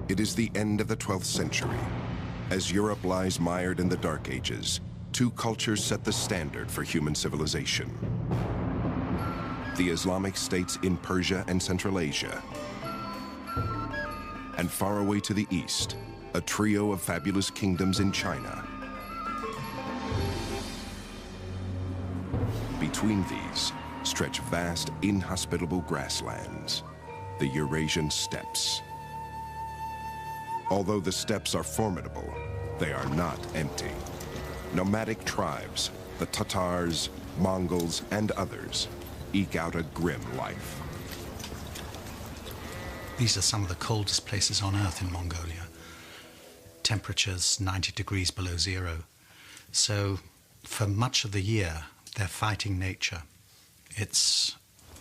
It is the end of the 12th century. As Europe lies mired in the Dark Ages, two cultures set the standard for human civilization. The Islamic states in Persia and Central Asia, and far away to the east, a trio of fabulous kingdoms in China. Between these stretch vast, inhospitable grasslands, the Eurasian steppes. Although the steppes are formidable, they are not empty. Nomadic tribes, the Tatars, Mongols, and others, eke out a grim life. These are some of the coldest places on Earth in Mongolia. Temperatures 90 degrees below zero. So for much of the year, they're fighting nature. It's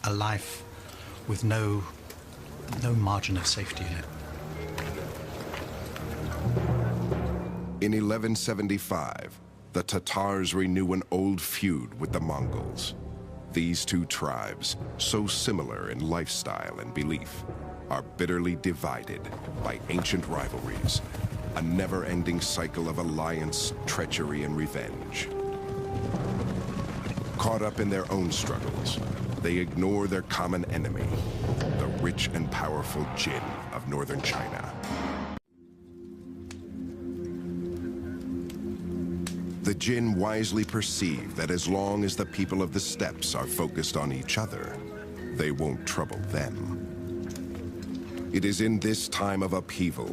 a life with no margin of safety in it. In 1175, the Tatars renew an old feud with the Mongols. These two tribes, so similar in lifestyle and belief, are bitterly divided by ancient rivalries, a never-ending cycle of alliance, treachery, and revenge. Caught up in their own struggles, they ignore their common enemy, the rich and powerful Jin of northern China. The Jin wisely perceive that as long as the people of the steppes are focused on each other, they won't trouble them. It is in this time of upheaval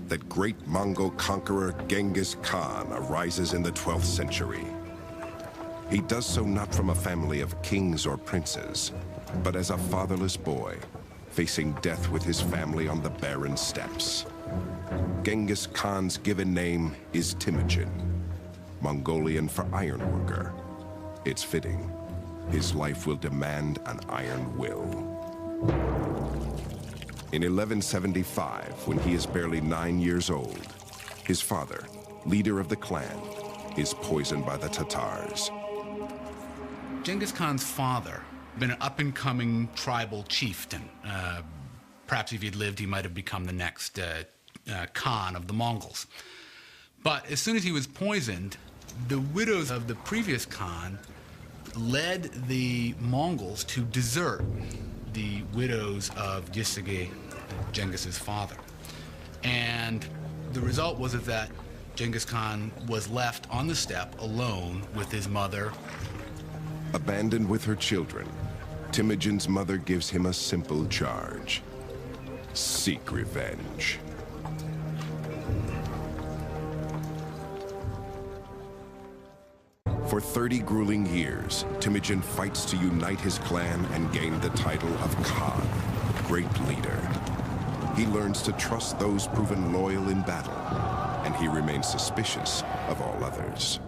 that great Mongol conqueror Genghis Khan arises in the 12th century. He does so not from a family of kings or princes, but as a fatherless boy, facing death with his family on the barren steppes. Genghis Khan's given name is Temujin, Mongolian for ironworker. It's fitting. His life will demand an iron will. In 1175, when he is barely 9 years old, his father, leader of the clan, is poisoned by the Tatars. Genghis Khan's father, been an up-and-coming tribal chieftain. Perhaps if he'd lived, he might have become the next Khan of the Mongols. But as soon as he was poisoned, the widows of the previous Khan led the Mongols to desert the widows of Yisige, Genghis's father. And the result was that Genghis Khan was left on the steppe alone with his mother. Abandoned with her children, Temujin's mother gives him a simple charge: seek revenge. For 30 grueling years, Temujin fights to unite his clan and gain the title of Khan, great leader. He learns to trust those proven loyal in battle, and he remains suspicious of all others.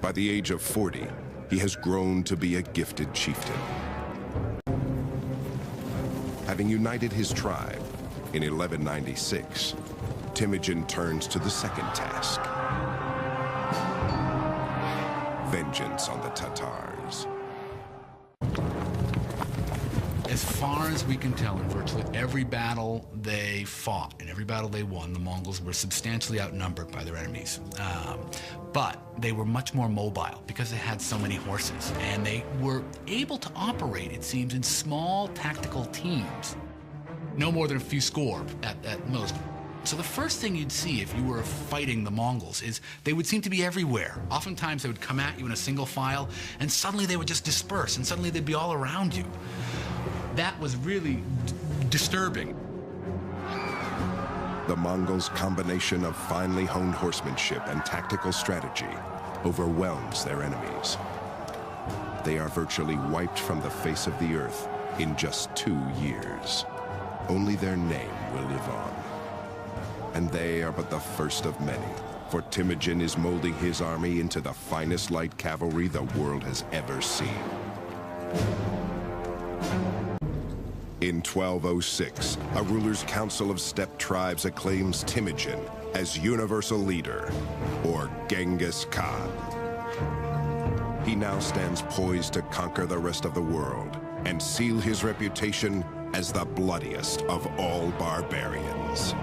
By the age of 40, he has grown to be a gifted chieftain. Having united his tribe, in 1196, Temujin turns to the second task: vengeance on the Tatars. As far as we can tell, in virtually every battle they fought, in every battle they won, the Mongols were substantially outnumbered by their enemies. But they were much more mobile because they had so many horses, and they were able to operate, it seems, in small tactical teams. No more than a few score at most. So the first thing you'd see if you were fighting the Mongols is they would seem to be everywhere. Oftentimes they would come at you in a single file, and suddenly they would just disperse, and suddenly they'd be all around you. That was really disturbing. The Mongols' combination of finely honed horsemanship and tactical strategy overwhelms their enemies. They are virtually wiped from the face of the earth in just 2 years. Only their name will live on. And they are but the first of many, for Temujin is molding his army into the finest light cavalry the world has ever seen. In 1206, a ruler's council of steppe tribes acclaims Temujin as universal leader, or Genghis Khan. He now stands poised to conquer the rest of the world and seal his reputation as the bloodiest of all barbarians.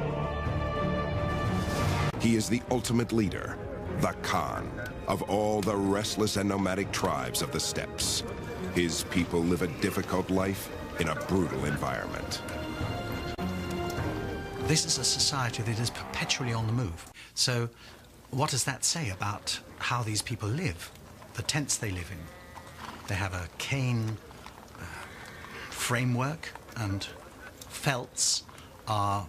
He is the ultimate leader, the Khan, of all the restless and nomadic tribes of the steppes. His people live a difficult life in a brutal environment. This is a society that is perpetually on the move. So what does that say about how these people live, the tents they live in? They have a cane framework, and felts are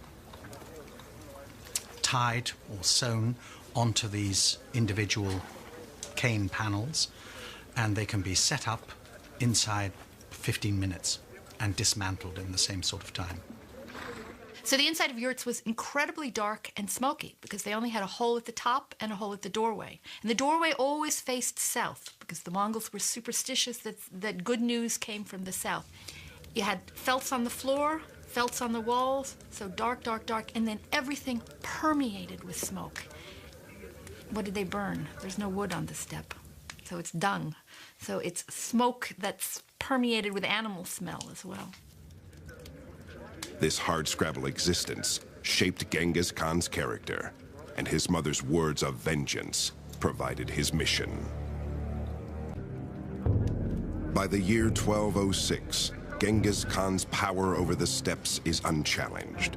tied or sewn onto these individual cane panels, and they can be set up inside 15 minutes and dismantled in the same sort of time. So the inside of yurts was incredibly dark and smoky because they only had a hole at the top and a hole at the doorway. And the doorway always faced south because the Mongols were superstitious that good news came from the south. You had felts on the floor, felts on the walls, so dark, dark, dark, and then everything permeated with smoke. What did they burn? There's no wood on the steppe, so it's dung. So it's smoke that's permeated with animal smell as well. This hardscrabble existence shaped Genghis Khan's character, and his mother's words of vengeance provided his mission. By the year 1206, Genghis Khan's power over the steppes is unchallenged.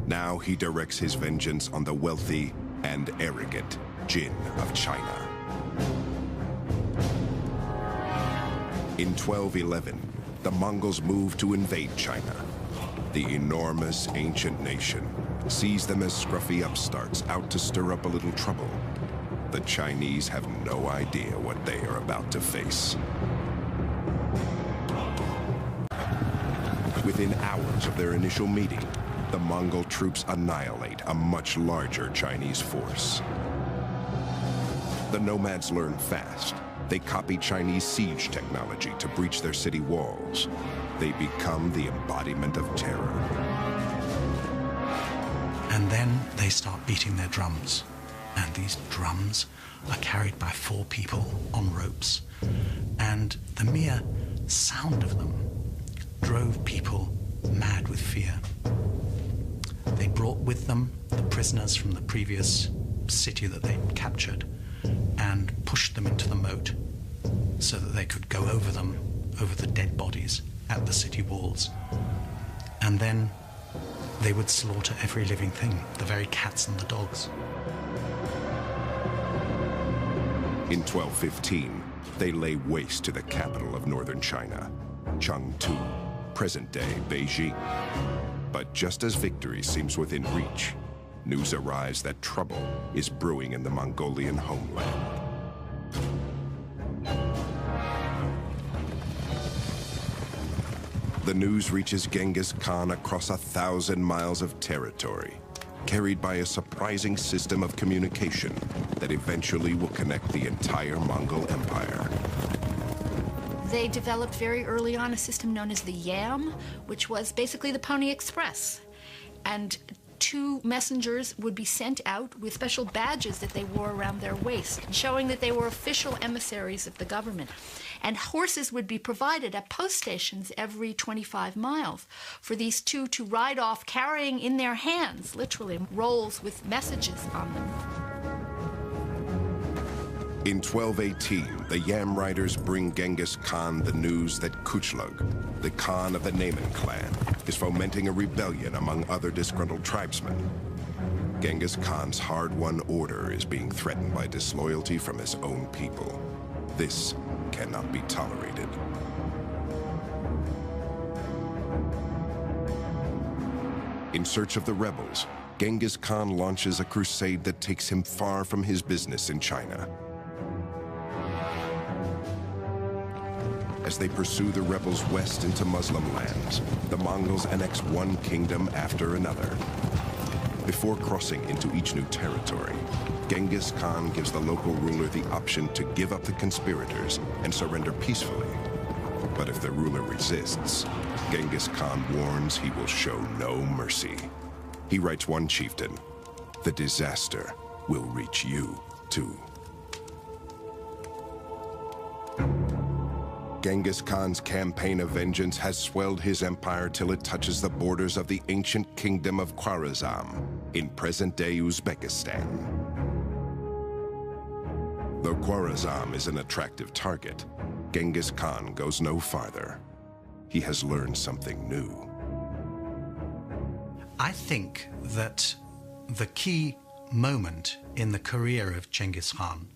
Now he directs his vengeance on the wealthy and arrogant Jin of China. In 1211, the Mongols moved to invade China. The enormous ancient nation sees them as scruffy upstarts out to stir up a little trouble. The Chinese have no idea what they are about to face. Within hours of their initial meeting, the Mongol troops annihilate a much larger Chinese force. The nomads learn fast. They copy Chinese siege technology to breach their city walls. They become the embodiment of terror. And then they start beating their drums. And these drums are carried by 4 people on ropes. And the mere sound of them drove people mad with fear. They brought with them the prisoners from the previous city that they'd captured and pushed them into the moat so that they could go over them, over the dead bodies at the city walls. And then they would slaughter every living thing, the very cats and the dogs. In 1215, they lay waste to the capital of northern China, Chengdu, present-day Beijing. But just as victory seems within reach, news arrives that trouble is brewing in the Mongolian homeland. The news reaches Genghis Khan across 1,000 miles of territory, carried by a surprising system of communication that eventually will connect the entire Mongol Empire. They developed very early on a system known as the Yam, which was basically the Pony Express. And 2 messengers would be sent out with special badges that they wore around their waist, showing that they were official emissaries of the government. And horses would be provided at post stations every 25 miles for these 2 to ride off carrying in their hands, literally, rolls with messages on them. In 1218, the Yam riders bring Genghis Khan the news that Kuchlug, the Khan of the Naiman clan, is fomenting a rebellion among other disgruntled tribesmen. Genghis Khan's hard-won order is being threatened by disloyalty from his own people. This cannot be tolerated. In search of the rebels, Genghis Khan launches a crusade that takes him far from his business in China. As they pursue the rebels west into Muslim lands, the Mongols annex one kingdom after another. Before crossing into each new territory, Genghis Khan gives the local ruler the option to give up the conspirators and surrender peacefully. But if the ruler resists, Genghis Khan warns he will show no mercy. He writes one chieftain, "The disaster will reach you too." Genghis Khan's campaign of vengeance has swelled his empire till it touches the borders of the ancient kingdom of Khwarezm. in present-day Uzbekistan. Though Khwarazm is an attractive target, Genghis Khan goes no farther. He has learned something new. I think that the key moment in the career of Genghis Khan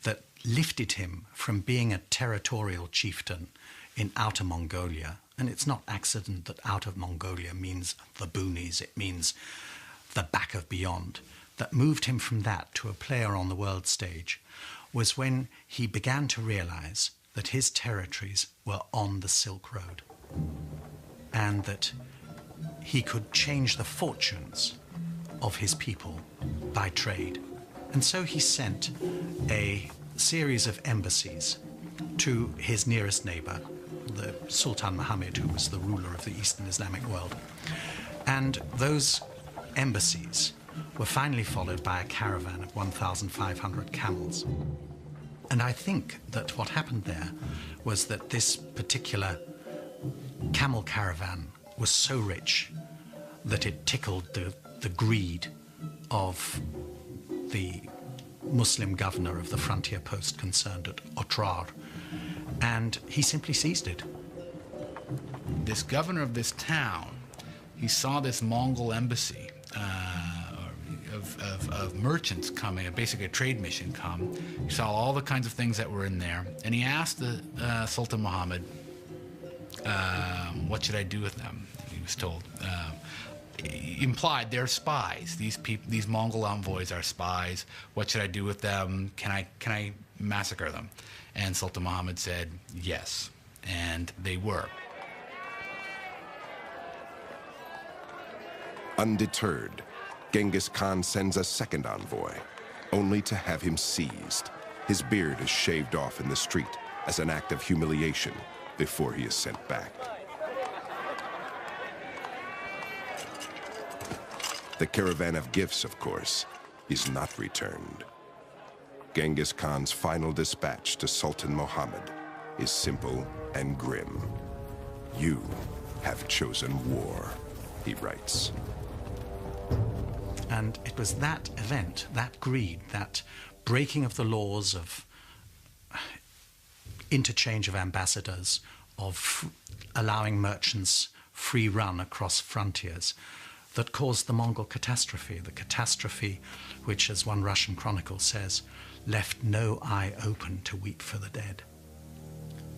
that lifted him from being a territorial chieftain in Outer Mongolia, and it's not accident that Outer Mongolia means the boonies, it means the back of beyond, that moved him from that to a player on the world stage, was when he began to realize that his territories were on the Silk Road and that he could change the fortunes of his people by trade. And so he sent a series of embassies to his nearest neighbor, the Sultan Muhammad, who was the ruler of the Eastern Islamic world. And those embassies were finally followed by a caravan of 1,500 camels. And I think that what happened there was that this particular camel caravan was so rich that it tickled the greed of the Muslim governor of the frontier post concerned at Otrar, and he simply seized it. This governor of this town, he saw this Mongol embassy of merchants coming, basically a trade mission come. He saw all the kinds of things that were in there, and he asked the Sultan Muhammad, what should I do with them? He was told. He implied they're spies. These Mongol envoys are spies. What should I do with them? Can I massacre them? And Sultan Muhammad said yes, and they were. Undeterred, Genghis Khan sends a second envoy, only to have him seized. His beard is shaved off in the street as an act of humiliation before he is sent back. The caravan of gifts, of course, is not returned. Genghis Khan's final dispatch to Sultan Muhammad is simple and grim. You have chosen war, he writes. And it was that event, that greed, that breaking of the laws of interchange of ambassadors, of allowing merchants free run across frontiers, that caused the Mongol catastrophe, the catastrophe which, as one Russian chronicle says, left no eye open to weep for the dead.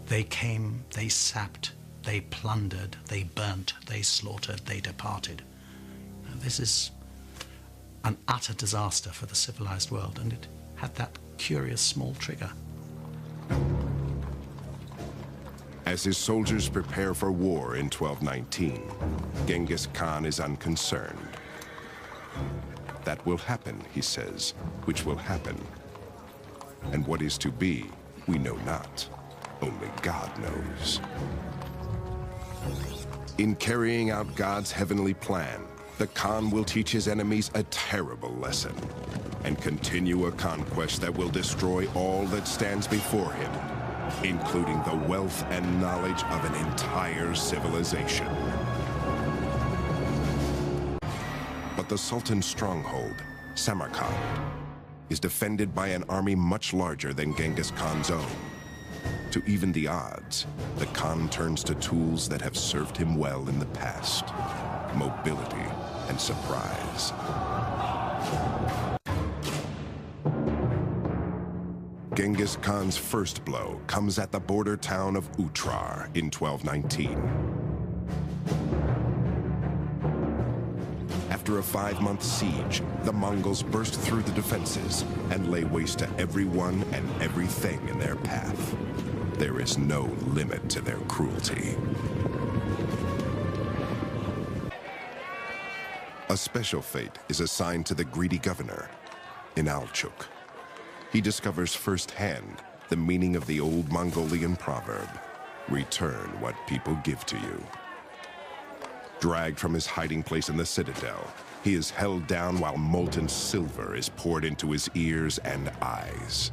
They came, they sapped, they plundered, they burnt, they slaughtered, they departed. Now, this is an utter disaster for the civilized world, and it had that curious small trigger. As his soldiers prepare for war in 1219, Genghis Khan is unconcerned. That will happen, he says, which will happen. And what is to be, we know not. Only God knows. In carrying out God's heavenly plan, the Khan will teach his enemies a terrible lesson and continue a conquest that will destroy all that stands before him, including the wealth and knowledge of an entire civilization. But the Sultan's stronghold, Samarkand, is defended by an army much larger than Genghis Khan's own. To even the odds, the Khan turns to tools that have served him well in the past: mobility and surprise. Genghis Khan's first blow comes at the border town of Otrar in 1219. After a 5-month siege, the Mongols burst through the defenses and lay waste to everyone and everything in their path. There is no limit to their cruelty. A special fate is assigned to the greedy governor, Inalchuk. He discovers firsthand the meaning of the old Mongolian proverb, "Return what people give to you." Dragged from his hiding place in the citadel, he is held down while molten silver is poured into his ears and eyes.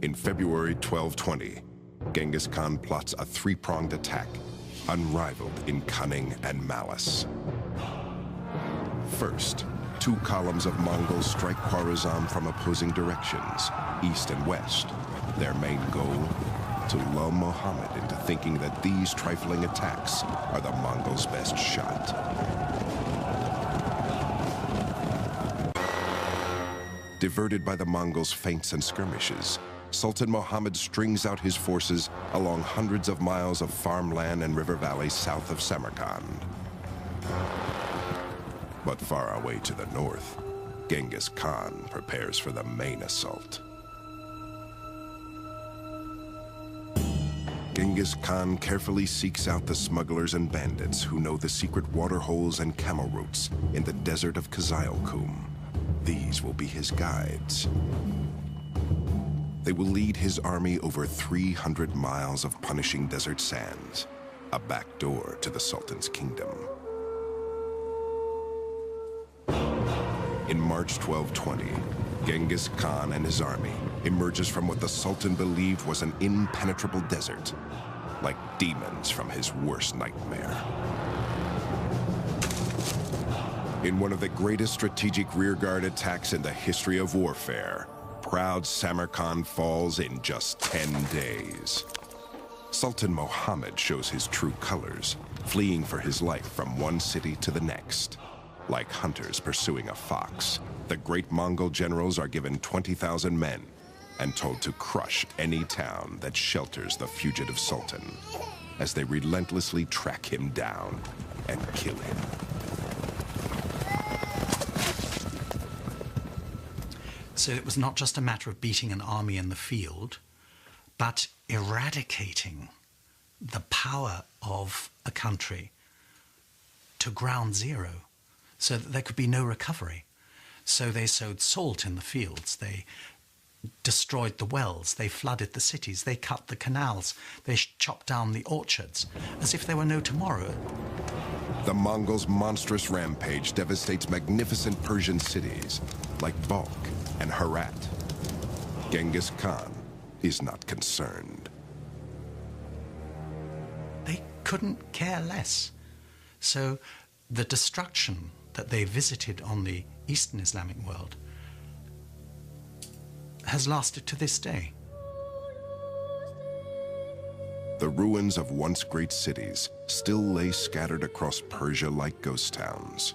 In February 1220, Genghis Khan plots a three-pronged attack, unrivaled in cunning and malice. First, two columns of Mongols strike Khwarezm from opposing directions, east and west. Their main goal? To lull Muhammad into thinking that these trifling attacks are the Mongols' best shot. Diverted by the Mongols' feints and skirmishes, Sultan Muhammad strings out his forces along hundreds of miles of farmland and river valleys south of Samarkand. But far away to the north, Genghis Khan prepares for the main assault. Genghis Khan carefully seeks out the smugglers and bandits who know the secret waterholes and camel routes in the desert of Kızılkum. These will be his guides. They will lead his army over 300 miles of punishing desert sands, a back door to the Sultan's kingdom. In March 1220, Genghis Khan and his army emerges from what the Sultan believed was an impenetrable desert, like demons from his worst nightmare. In one of the greatest strategic rearguard attacks in the history of warfare, proud Samarkand falls in just 10 days. Sultan Muhammad shows his true colors, fleeing for his life from one city to the next. Like hunters pursuing a fox, the great Mongol generals are given 20,000 men and told to crush any town that shelters the fugitive sultan, as they relentlessly track him down and kill him. So it was not just a matter of beating an army in the field, but eradicating the power of a country to ground zero, so that there could be no recovery. So they sowed salt in the fields, they destroyed the wells, they flooded the cities, they cut the canals, they chopped down the orchards, as if there were no tomorrow. The Mongols' monstrous rampage devastates magnificent Persian cities like Balkh and Herat. Genghis Khan is not concerned. They couldn't care less. So the destruction that they visited on the Eastern Islamic world has lasted to this day. The ruins of once great cities still lay scattered across Persia like ghost towns.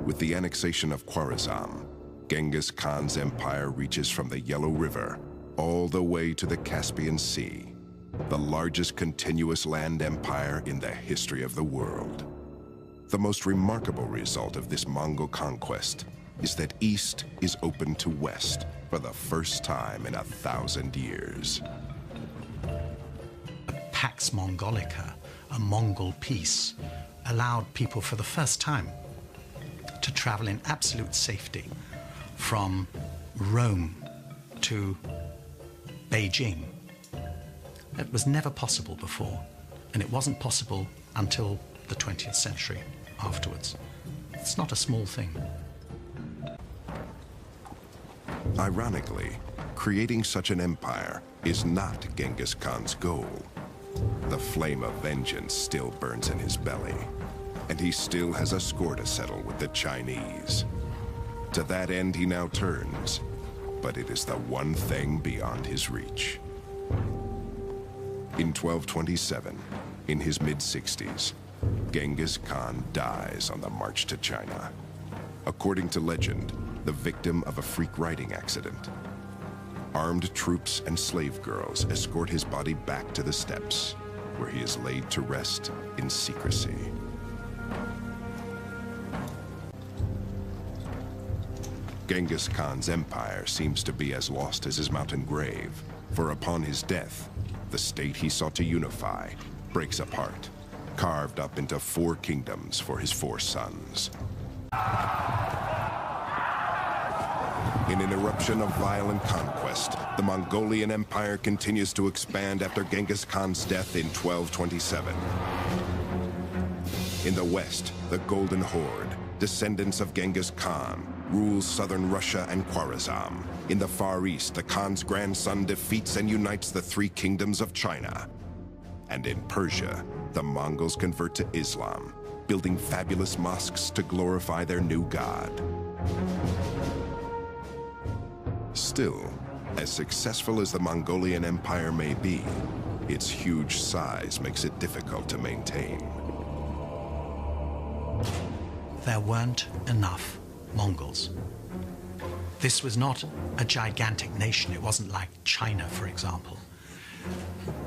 With the annexation of Khwarezm, Genghis Khan's empire reaches from the Yellow River all the way to the Caspian Sea, the largest continuous land empire in the history of the world. The most remarkable result of this Mongol conquest is that East is open to West for the first time in 1,000 years. A Pax Mongolica, a Mongol peace, allowed people for the first time to travel in absolute safety from Rome to Beijing. That was never possible before, and it wasn't possible until the 20th century afterwards. It's not a small thing. Ironically, creating such an empire is not Genghis Khan's goal. The flame of vengeance still burns in his belly, and he still has a score to settle with the Chinese. To that end he now turns, but it is the one thing beyond his reach. In 1227, in his mid-60s, Genghis Khan dies on the march to China. According to legend, the victim of a freak riding accident. Armed troops and slave girls escort his body back to the steppes, where he is laid to rest in secrecy. Genghis Khan's empire seems to be as lost as his mountain grave, for upon his death, the state he sought to unify breaks apart, carved up into 4 kingdoms for his 4 sons. In an eruption of violent conquest, the Mongolian Empire continues to expand after Genghis Khan's death in 1227. In the west, the Golden Horde, descendants of Genghis Khan, rules southern Russia and Khwarezm. In the Far East, the Khan's grandson defeats and unites the three kingdoms of China. And in Persia, the Mongols convert to Islam, building fabulous mosques to glorify their new god. Still, as successful as the Mongolian Empire may be, its huge size makes it difficult to maintain. There weren't enough Mongols. This was not a gigantic nation. It wasn't like China, for example.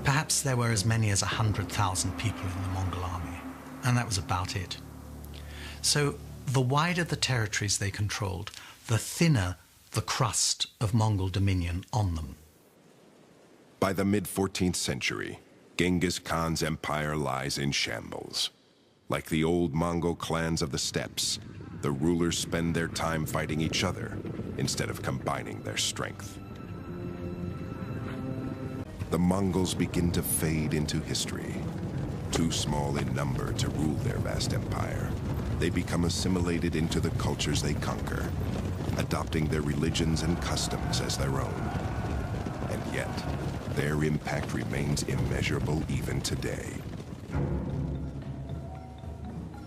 Perhaps there were as many as 100,000 people in the Mongol army, and that was about it. So the wider the territories they controlled, the thinner the crust of Mongol dominion on them. By the mid-14th century, Genghis Khan's empire lies in shambles. Like the old Mongol clans of the steppes, the rulers spend their time fighting each other instead of combining their strength. The Mongols begin to fade into history. Too small in number to rule their vast empire, they become assimilated into the cultures they conquer, adopting their religions and customs as their own. And yet, their impact remains immeasurable even today.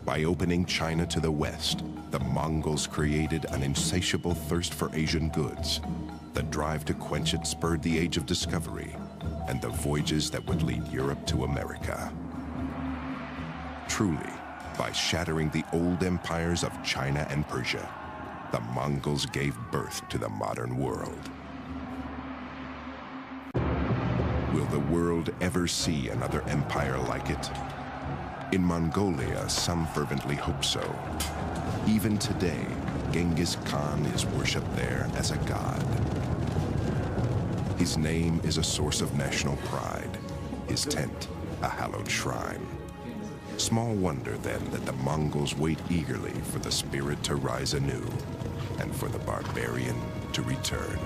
By opening China to the west, the Mongols created an insatiable thirst for Asian goods. The drive to quench it spurred the Age of Discovery and the voyages that would lead Europe to America. Truly, by shattering the old empires of China and Persia, the Mongols gave birth to the modern world. Will the world ever see another empire like it? In Mongolia, some fervently hope so. Even today, Genghis Khan is worshipped there as a god. His name is a source of national pride, his tent a hallowed shrine. Small wonder then that the Mongols wait eagerly for the spirit to rise anew and for the barbarian to return.